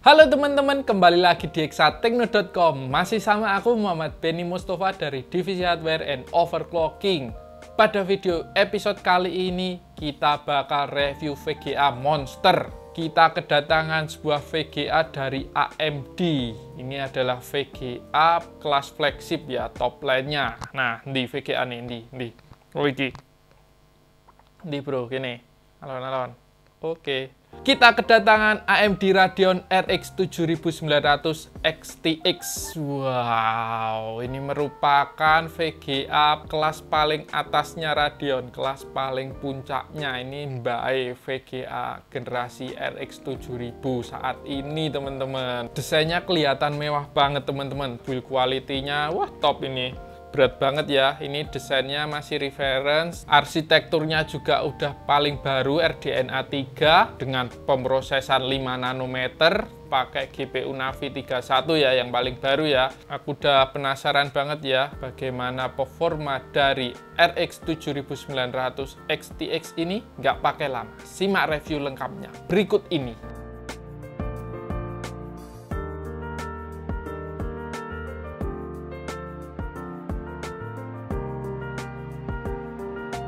Halo teman-teman, kembali lagi di hexatekno.com. Masih sama aku Muhammad Benny Mustafa dari Divisi Hardware and Overclocking. Pada video episode kali ini kita bakal review VGA Monster. Kita kedatangan sebuah VGA dari AMD. Ini adalah VGA kelas flagship ya, top line-nya. Nah, di VGA nih, di. Oh iki. Di bro, gini. Alon-alon. Oke. Kita kedatangan AMD Radeon RX 7900 XTX. Wow, ini merupakan VGA kelas paling atasnya Radeon, kelas paling puncaknya. Ini Mbak VGA generasi RX 7000 saat ini, teman-teman. Desainnya kelihatan mewah banget, teman-teman. Build quality-nya, wah top ini. Berat banget ya, ini desainnya masih reference, arsitekturnya juga udah paling baru RDNA 3 dengan pemrosesan 5 nanometer, pakai GPU Navi 31 ya, yang paling baru ya. Aku udah penasaran banget ya, bagaimana performa dari RX 7900 XTX ini. Nggak pakai lama, simak review lengkapnya berikut ini.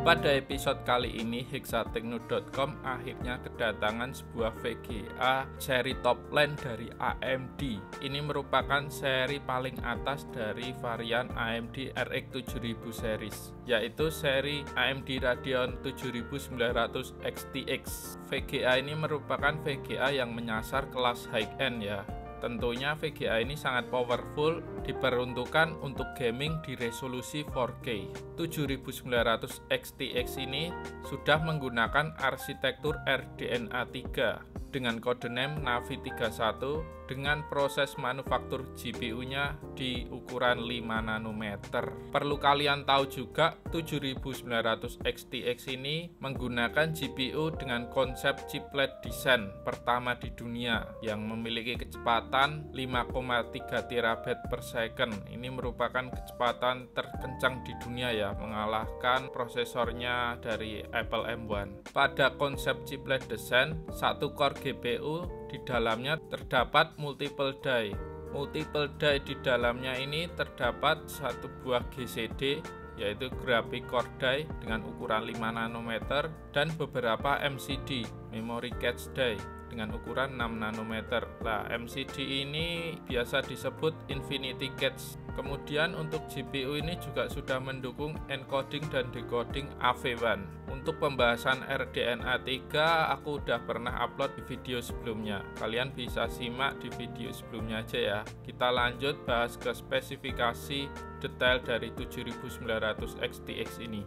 Pada episode kali ini, hexatekno.com akhirnya kedatangan sebuah VGA seri top line dari AMD. Ini merupakan seri paling atas dari varian AMD RX 7000 series, yaitu seri AMD Radeon 7900 XTX. VGA ini merupakan VGA yang menyasar kelas high-end ya. Tentunya VGA ini sangat powerful, diperuntukkan untuk gaming di resolusi 4K. 7900 XTX ini sudah menggunakan arsitektur RDNA 3 dengan codename Navi 31 dengan proses manufaktur GPU-nya di ukuran 5 nanometer. Perlu kalian tahu juga, 7900 XTX ini menggunakan GPU dengan konsep chiplet design pertama di dunia yang memiliki kecepatan 5,3 terabit per second. Ini merupakan kecepatan terkencang di dunia ya, mengalahkan prosesornya dari Apple M1. Pada konsep chiplet design, satu core GPU di dalamnya terdapat multiple die. Multiple die di dalamnya ini terdapat satu buah GCD, yaitu graphic core die dengan ukuran 5 nanometer dan beberapa MCD, memory cache die, dengan ukuran 6 nanometer. Nah, MCD ini biasa disebut Infinity Cache. Kemudian untuk GPU ini juga sudah mendukung encoding dan decoding AV1. Untuk pembahasan RDNA 3 aku udah pernah upload di video sebelumnya. Kalian bisa simak di video sebelumnya aja ya. Kita lanjut bahas ke spesifikasi detail dari 7900 XTX ini.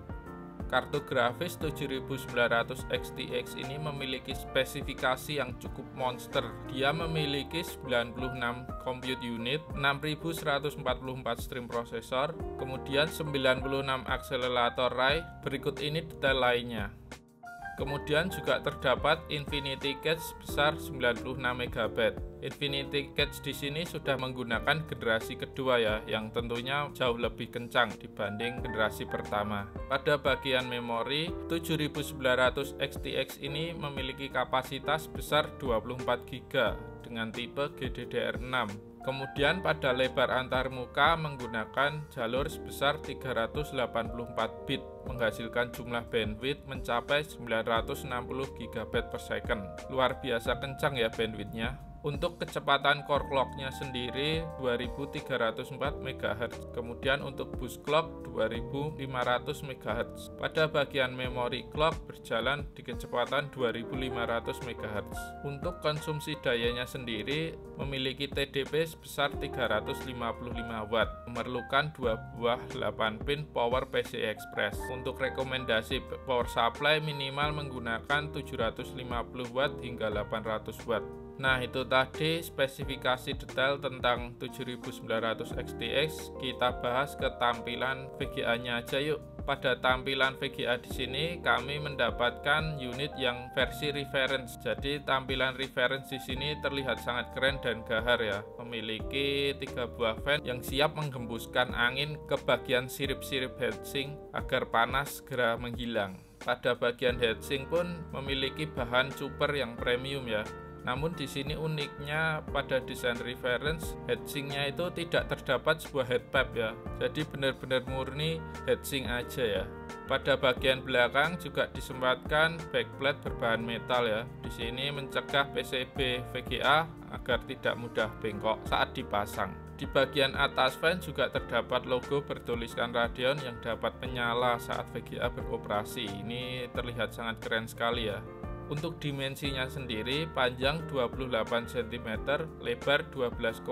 Kartu grafis 7900 XTX ini memiliki spesifikasi yang cukup monster. Dia memiliki 96 compute unit, 6144 stream prosesor, kemudian 96 akselerator ray. Berikut ini detail lainnya. Kemudian juga terdapat Infinity Cache sebesar 96 MB. Infinity Cache di sini sudah menggunakan generasi kedua ya, yang tentunya jauh lebih kencang dibanding generasi pertama. Pada bagian memori, 7900 XTX ini memiliki kapasitas besar 24 GB dengan tipe GDDR6. Kemudian pada lebar antarmuka menggunakan jalur sebesar 384 bit, menghasilkan jumlah bandwidth mencapai 960 GB per second. Luar biasa kencang ya bandwidthnya. Untuk kecepatan core clock-nya sendiri 2304 MHz, kemudian untuk boost clock 2500 MHz. Pada bagian memory clock berjalan di kecepatan 2500 MHz. Untuk konsumsi dayanya sendiri memiliki TDP sebesar 355 Watt, memerlukan 2 buah 8 pin Power PCI Express. Untuk rekomendasi power supply minimal menggunakan 750 Watt hingga 800 Watt. Nah, itu tadi spesifikasi detail tentang 7900 XTX. Kita bahas ke tampilan VGA-nya aja yuk. Pada tampilan VGA di sini kami mendapatkan unit yang versi reference. Jadi tampilan reference di sini terlihat sangat keren dan gahar ya. Memiliki 3 buah fan yang siap menghembuskan angin ke bagian sirip-sirip heatsink agar panas segera menghilang. Pada bagian heatsink pun memiliki bahan super yang premium ya. Namun di sini uniknya pada desain reference, heatsinknya itu tidak terdapat sebuah headpipe ya. Jadi benar-benar murni heatsink aja ya. Pada bagian belakang juga disempatkan backplate berbahan metal ya. Di sini mencegah PCB VGA agar tidak mudah bengkok saat dipasang. Di bagian atas fan juga terdapat logo bertuliskan Radeon yang dapat menyala saat VGA beroperasi. Ini terlihat sangat keren sekali ya. Untuk dimensinya sendiri, panjang 28 cm, lebar 12,5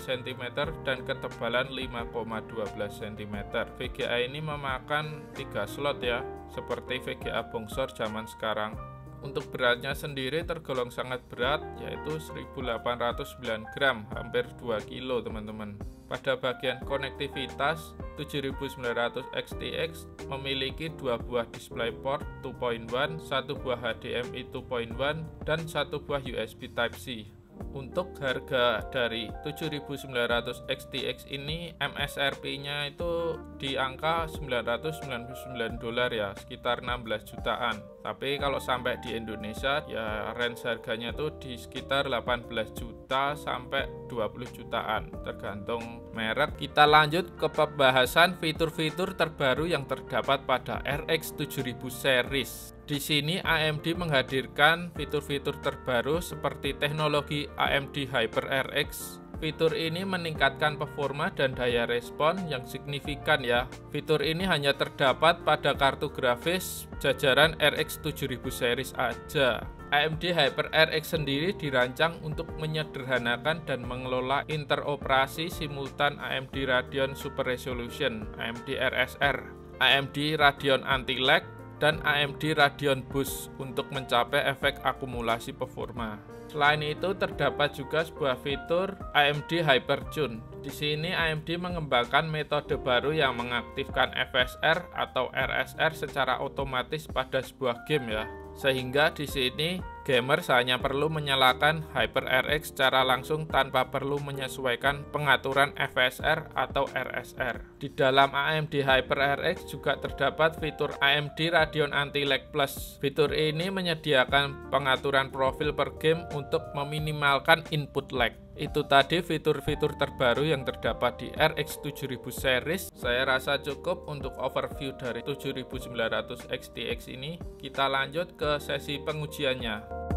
cm, dan ketebalan 5,12 cm. VGA ini memakan 3 slot ya, seperti VGA bongsor zaman sekarang. Untuk beratnya sendiri tergolong sangat berat, yaitu 1809 gram, hampir 2 kilo teman-teman. Pada bagian konektivitas, 7900 XTX memiliki 2 buah DisplayPort 2.1, 1 buah HDMI 2.1, dan 1 buah USB Type-C. Untuk harga dari 7900 XTX ini MSRP-nya itu di angka $999 ya, sekitar 16 jutaan. Tapi kalau sampai di Indonesia ya range harganya tuh di sekitar 18 juta sampai 20 jutaan tergantung merek. Kita lanjut ke pembahasan fitur-fitur terbaru yang terdapat pada RX 7000 series. Di sini AMD menghadirkan fitur-fitur terbaru seperti teknologi AMD HyperRX. Fitur ini meningkatkan performa dan daya respon yang signifikan ya. Fitur ini hanya terdapat pada kartu grafis jajaran RX 7000 series aja. AMD HyperRX sendiri dirancang untuk menyederhanakan dan mengelola interoperasi simultan AMD Radeon Super Resolution, AMD RSR, AMD Radeon Anti-Lag, dan AMD Radeon Boost untuk mencapai efek akumulasi performa. Selain itu terdapat juga sebuah fitur AMD Hypertune. Di sini AMD mengembangkan metode baru yang mengaktifkan FSR atau RSR secara otomatis pada sebuah game ya. Sehingga di sini gamers hanya perlu menyalakan HyperRX secara langsung tanpa perlu menyesuaikan pengaturan FSR atau RSR. Di dalam AMD HyperRX juga terdapat fitur AMD Radeon Anti-Lag Plus. Fitur ini menyediakan pengaturan profil per game untuk meminimalkan input lag. Itu tadi fitur-fitur terbaru yang terdapat di RX 7000 series. Saya rasa cukup untuk overview dari 7900 XTX ini. Kita lanjut ke sesi pengujiannya.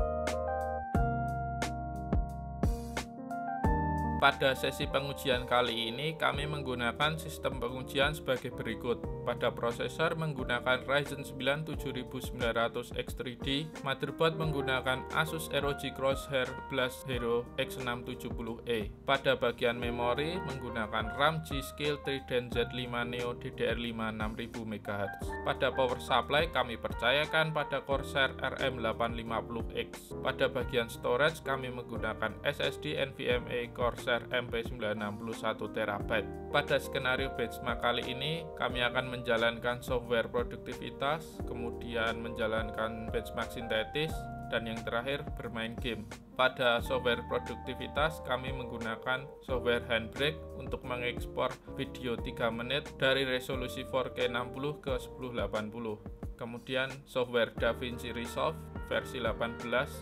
Pada sesi pengujian kali ini, kami menggunakan sistem pengujian sebagai berikut. Pada prosesor menggunakan Ryzen 9 7900X3D, motherboard menggunakan Asus ROG Crosshair 11 Hero X670E. Pada bagian memori menggunakan RAM G.Skill Trident Z5 Neo DDR5 6000 MHz. Pada power supply kami percayakan pada Corsair RM850X. Pada bagian storage kami menggunakan SSD NVMe Corsair MP961 TB. Pada skenario benchmark kali ini kami akan menjalankan software produktivitas, kemudian menjalankan benchmark sintetis, dan yang terakhir bermain game. Pada software produktivitas kami menggunakan software Handbrake untuk mengekspor video 3 menit dari resolusi 4K 60 ke 1080. Kemudian software DaVinci Resolve versi 18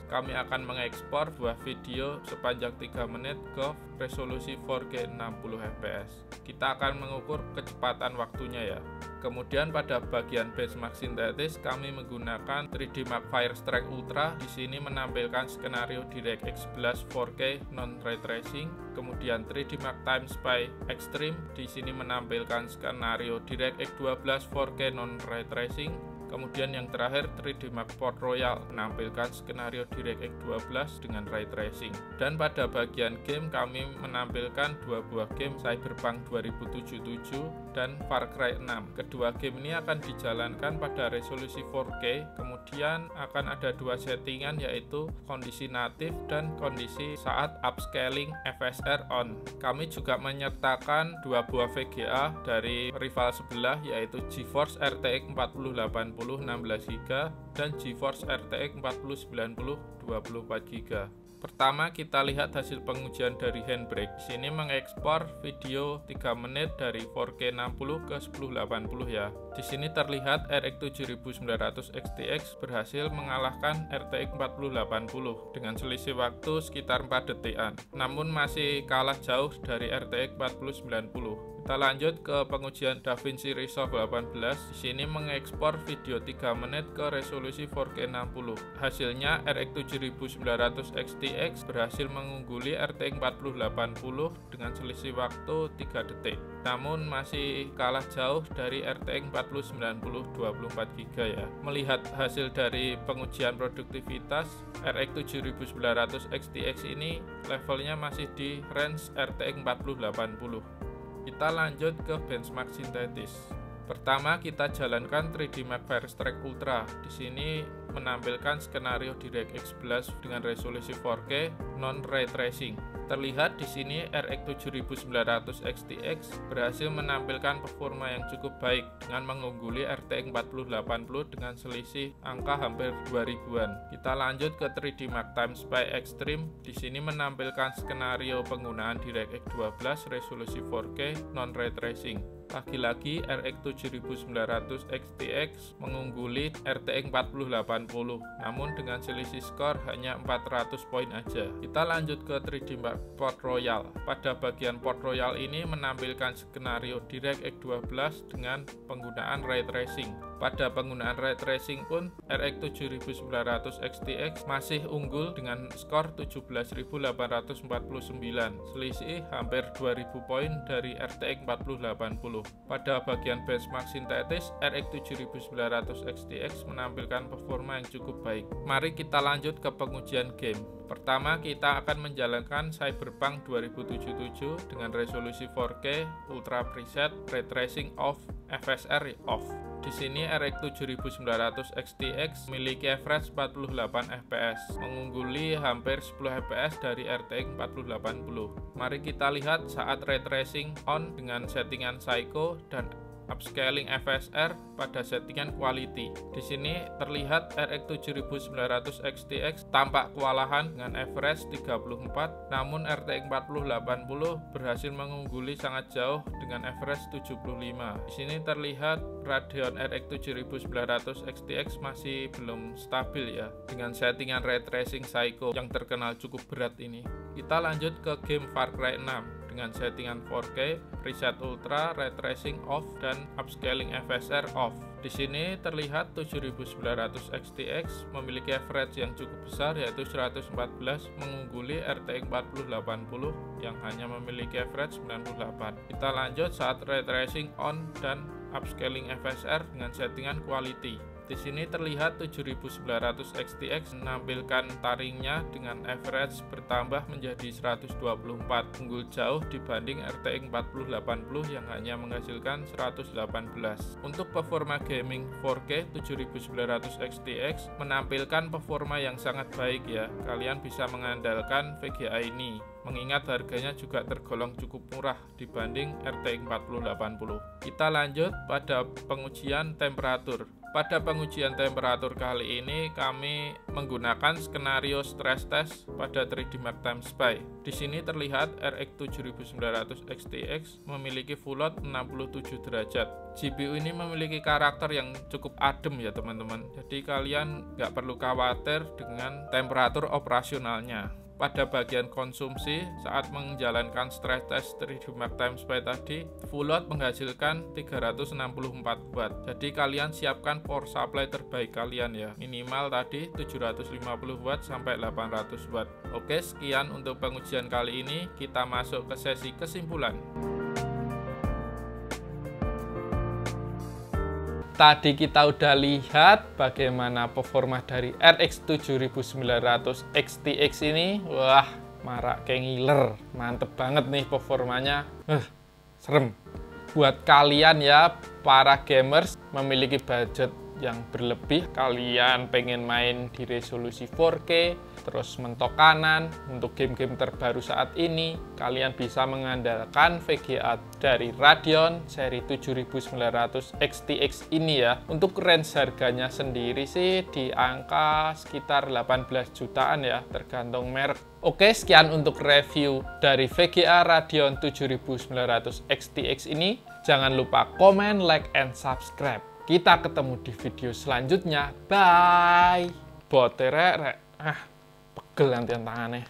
kami akan mengekspor buah video sepanjang 3 menit ke resolusi 4K 60 fps. Kita akan mengukur kecepatan waktunya ya. Kemudian pada bagian benchmark sintetis kami menggunakan 3D Mark Firestrike Ultra. Di sini menampilkan skenario DirectX 11 4K non ray tracing. Kemudian 3D Mark Time Spy Extreme di sini menampilkan skenario DirectX 12 4K non ray tracing. Kemudian yang terakhir 3D Mark Port Royal menampilkan skenario DirectX 12 dengan ray tracing. Dan pada bagian game kami menampilkan 2 buah game Cyberpunk 2077 dan Far Cry 6. Kedua game ini akan dijalankan pada resolusi 4K. Kemudian akan ada 2 settingan yaitu kondisi natif dan kondisi saat upscaling FSR on. Kami juga menyertakan 2 buah VGA dari rival sebelah yaitu GeForce RTX 4080 16GB dan GeForce RTX 4090 24GB. Pertama, kita lihat hasil pengujian dari Handbrake. Di sini mengekspor video 3 menit dari 4K 60 ke 1080 ya. Di sini terlihat RX 7900 XTX berhasil mengalahkan RTX 4080 dengan selisih waktu sekitar 4 detikan. Namun masih kalah jauh dari RTX 4090. Kita lanjut ke pengujian DaVinci Resolve 18. Di sini mengekspor video 3 menit ke resolusi 4K 60. Hasilnya RX 7900 XTX berhasil mengungguli RTX 4080 dengan selisih waktu 3 detik. Namun masih kalah jauh dari RTX 4090 24GB ya. Melihat hasil dari pengujian produktivitas, RX 7900 XTX ini levelnya masih di range RTX 4080. Kita lanjut ke benchmark sintetis. Pertama, kita jalankan 3D Mark Firestrak Ultra. Di sini menampilkan skenario DirectX 11 dengan resolusi 4K non ray tracing. Terlihat di sini RX 7900 XTX berhasil menampilkan performa yang cukup baik dengan mengungguli RTX 4080 dengan selisih angka hampir 2000-an. Kita lanjut ke 3D Mark Time Spy Extreme. Di sini menampilkan skenario penggunaan DirectX 12 resolusi 4K non ray tracing. Lagi-lagi RX 7900 XTX mengungguli RTX 4080, namun dengan selisih skor hanya 400 poin aja. Kita lanjut ke 3D Mark Port Royal. Pada bagian Port Royal ini menampilkan skenario DirectX 12 dengan penggunaan ray tracing. Pada penggunaan ray tracing pun RX 7900 XTX masih unggul dengan skor 17.849, selisih hampir 2000 poin dari RTX 4080. Pada bagian benchmark sintetis, RX 7900 XTX menampilkan performa yang cukup baik. Mari kita lanjut ke pengujian game. Pertama, kita akan menjalankan Cyberpunk 2077 dengan resolusi 4K, Ultra Preset, Ray Tracing Off, FSR Off. Di sini RX 7900 XTX memiliki average 48 fps, mengungguli hampir 10 fps dari RTX 4080. Mari kita lihat saat ray tracing on dengan settingan Psycho dan upscaling FSR pada settingan quality. Di sini terlihat RX 7900 XTX tampak kewalahan dengan average 34, namun RTX 4080 berhasil mengungguli sangat jauh dengan average 75. Di sini terlihat Radeon RX 7900 XTX masih belum stabil ya, dengan settingan ray tracing Psycho yang terkenal cukup berat ini. Kita lanjut ke game Far Cry 6 dengan settingan 4K, preset ultra, ray tracing off, dan upscaling FSR off. Di sini terlihat 7900 XTX memiliki average yang cukup besar yaitu 114, mengungguli RTX 4080 yang hanya memiliki average 98. Kita lanjut saat ray tracing on dan upscaling FSR dengan settingan quality. Di sini terlihat 7900 XTX menampilkan taringnya dengan average bertambah menjadi 124, unggul jauh dibanding RTX 4080 yang hanya menghasilkan 118. Untuk performa gaming 4K 7900 XTX menampilkan performa yang sangat baik ya. Kalian bisa mengandalkan VGA ini, mengingat harganya juga tergolong cukup murah dibanding RTX 4080. Kita lanjut pada pengujian temperatur. Pada pengujian temperatur kali ini kami menggunakan skenario stress test pada 3D Mark Time Spy. Di sini terlihat RX 7900 XTX memiliki full load 67 derajat. GPU ini memiliki karakter yang cukup adem ya teman-teman. Jadi kalian nggak perlu khawatir dengan temperatur operasionalnya. Pada bagian konsumsi, saat menjalankan stress test 3D Mark Time Spy tadi, full load menghasilkan 364 watt. Jadi kalian siapkan power supply terbaik kalian ya. Minimal tadi 750 watt sampai 800 watt. Oke, sekian untuk pengujian kali ini. Kita masuk ke sesi kesimpulan. Tadi kita udah lihat bagaimana performa dari RX 7900 XTX ini. Wah, marak kayak ngiler. Mantep banget nih performanya. Serem. Buat kalian ya, para gamers memiliki budget yang berlebih, kalian pengen main di resolusi 4K, terus mentok kanan, untuk game-game terbaru saat ini, kalian bisa mengandalkan VGA dari Radeon seri 7900 XTX ini ya. Untuk range harganya sendiri sih di angka sekitar 18 jutaan ya, tergantung merek. Oke, sekian untuk review dari VGA Radeon 7900 XTX ini. Jangan lupa komen, like, and subscribe. Kita ketemu di video selanjutnya. Bye! Boterek, pegel nanti tangannya.